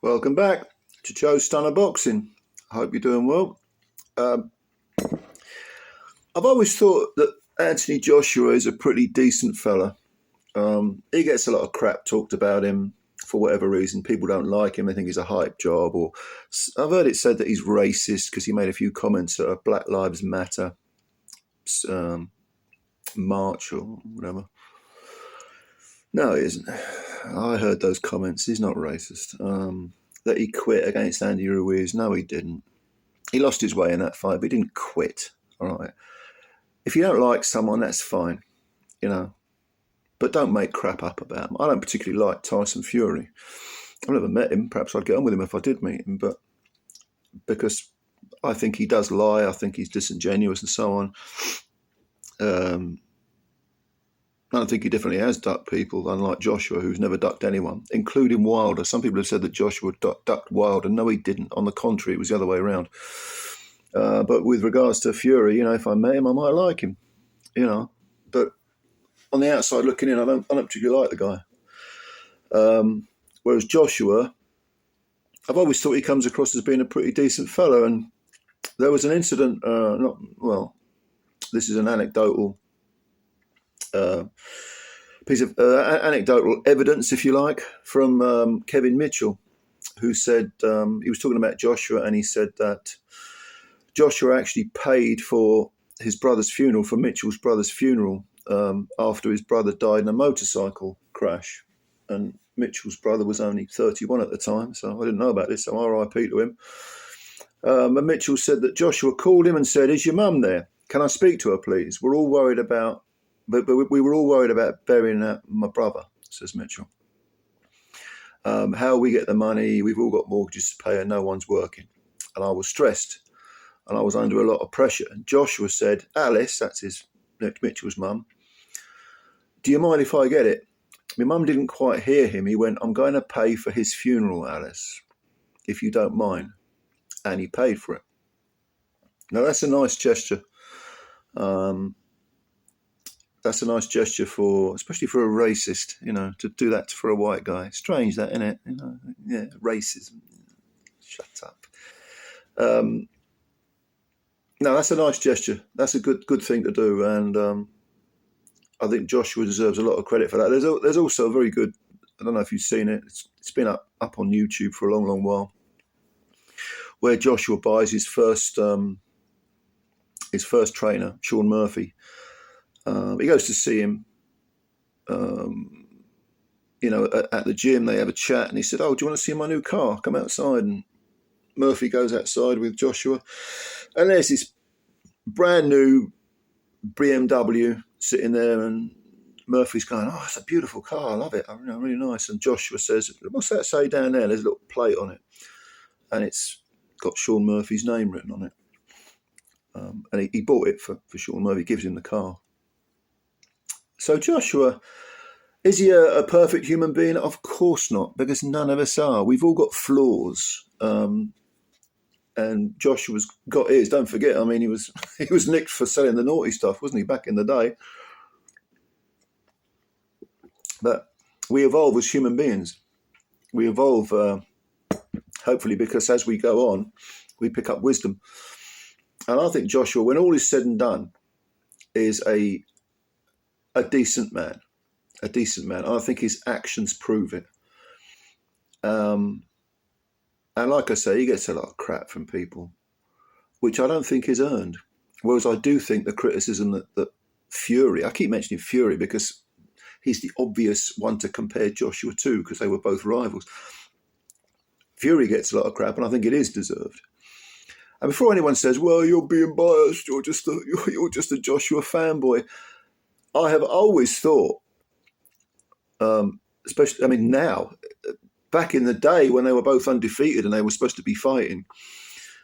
Welcome back to Joe Stunner Boxing. I hope you're doing well. I've always thought that Anthony Joshua is a pretty decent fella. He gets a lot of crap talked about him for whatever reason. People don't like him. They think he's a hype job. Or I've heard it said that he's racist because he made a few comments at a Black Lives Matter march or whatever. No, he isn't. I heard those comments. He's not racist. That he quit against Andy Ruiz. No, he didn't. He lost his way in that fight, but he didn't quit. All right. If you don't like someone, that's fine, but don't make crap up about him. I don't particularly like Tyson Fury. I've never met him. Perhaps I'd get on with him if I did meet him, but because I think he does lie, I think he's disingenuous and so on. I think he definitely has ducked people, unlike Joshua, who's never ducked anyone, including Wilder. Some people have said that Joshua ducked Wilder. No, he didn't. On the contrary, it was the other way around. But with regards to Fury, if I met him, I might like him, But on the outside looking in, I don't particularly like the guy. Whereas Joshua, I've always thought he comes across as being a pretty decent fellow. And there was an incident, this is an anecdotal piece of anecdotal evidence, if you like, from Kevin Mitchell, who said he was talking about Joshua, and he said that Joshua actually paid for his brother's funeral, for Mitchell's brother's funeral, after his brother died in a motorcycle crash. And Mitchell's brother was only 31 at the time, so I didn't know about this, so RIP to him. And Mitchell said that Joshua called him and said, "Is your mum there? Can I speak to her, please? We're all worried about, but we were all worried about burying my brother," says Mitchell. How we get the money, we've all got mortgages to pay and no one's working. And I was stressed and I was under a lot of pressure. And Joshua said, "Alice," that's Mitchell's mum, "do you mind if I get it?" My mum didn't quite hear him. He went, "I'm going to pay for his funeral, Alice, if you don't mind." And he paid for it. Now, that's a nice gesture. That's a nice gesture especially for a racist, to do that for a white guy. Strange that, isn't it? Yeah, racism. Shut up. No, that's a nice gesture. That's a good thing to do. And I think Joshua deserves a lot of credit for that. There's also a very good, I don't know if you've seen it, it's been up on YouTube for a long, long while, where Joshua buys his first trainer, Sean Murphy. He goes to see him, at the gym. They have a chat, and he said, "Oh, do you want to see my new car? Come outside." And Murphy goes outside with Joshua, and there's this brand new BMW sitting there, and Murphy's going, "Oh, it's a beautiful car. I love it. Really nice." And Joshua says, "What's that say down there?" There's a little plate on it, and it's got Sean Murphy's name written on it. And he bought it for Sean Murphy, gives him the car. So Joshua, is he a perfect human being? Of course not, because none of us are. We've all got flaws. And Joshua's got his. Don't forget, he was nicked for selling the naughty stuff, wasn't he, back in the day? But we evolve as human beings. We evolve, hopefully, because as we go on, we pick up wisdom. And I think Joshua, when all is said and done, is a decent man. A decent man. I think his actions prove it. And like I say, he gets a lot of crap from people, which I don't think is earned. Whereas I do think the criticism that Fury, I keep mentioning Fury because he's the obvious one to compare Joshua to, because they were both rivals. Fury gets a lot of crap, and I think it is deserved. And before anyone says, "Well, you're being biased, you're just a Joshua fanboy," I have always thought, especially, now, back in the day when they were both undefeated and they were supposed to be fighting,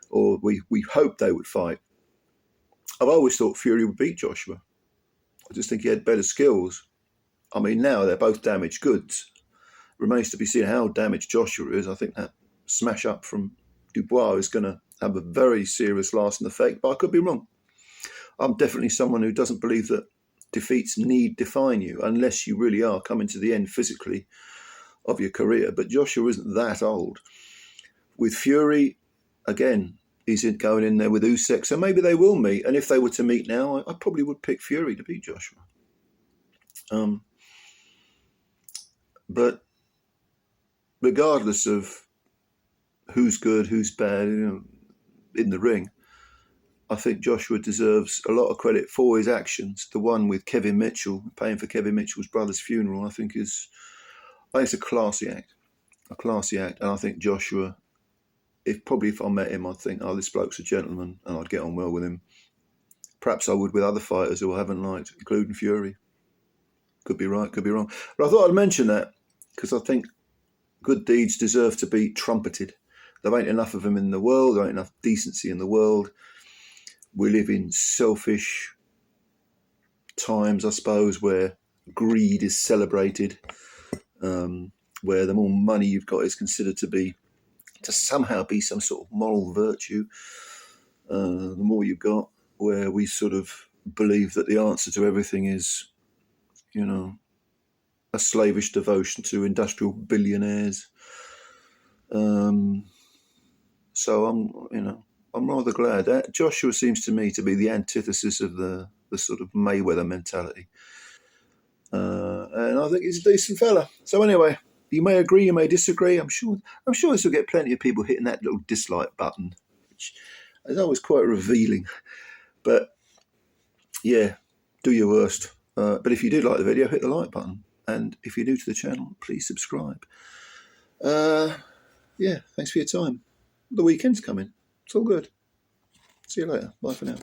or we hoped they would fight, I've always thought Fury would beat Joshua. I just think he had better skills. Now they're both damaged goods. Remains to be seen how damaged Joshua is. I think that smash up from Dubois is going to have a very serious lasting effect, but I could be wrong. I'm definitely someone who doesn't believe that defeats need define you, unless you really are coming to the end physically of your career. But Joshua isn't that old. With Fury, again, he's going in there with Usyk, so maybe they will meet. And if they were to meet now, I probably would pick Fury to beat Joshua. But regardless of who's good, who's bad, in the ring, I think Joshua deserves a lot of credit for his actions. The one with Kevin Mitchell, paying for Kevin Mitchell's brother's funeral, I think it's a classy act. And I think Joshua, if I met him, I'd think, oh, this bloke's a gentleman, and I'd get on well with him. Perhaps I would with other fighters who I haven't liked, including Fury. Could be right, could be wrong. But I thought I'd mention that because I think good deeds deserve to be trumpeted. There ain't enough of them in the world. There ain't enough decency in the world. We live in selfish times, I suppose, where greed is celebrated, where the more money you've got is considered to somehow be some sort of moral virtue. The more you've got, where we sort of believe that the answer to everything is, a slavish devotion to industrial billionaires. So I'm rather glad that Joshua seems to me to be the antithesis of the sort of Mayweather mentality. And I think he's a decent fella. So anyway, you may agree, you may disagree. I'm sure this will get plenty of people hitting that little dislike button, which is always quite revealing. But yeah, do your worst. But if you did like the video, hit the like button. And if you're new to the channel, please subscribe. Yeah, thanks for your time. The weekend's coming. It's all good. See you later. Bye for now.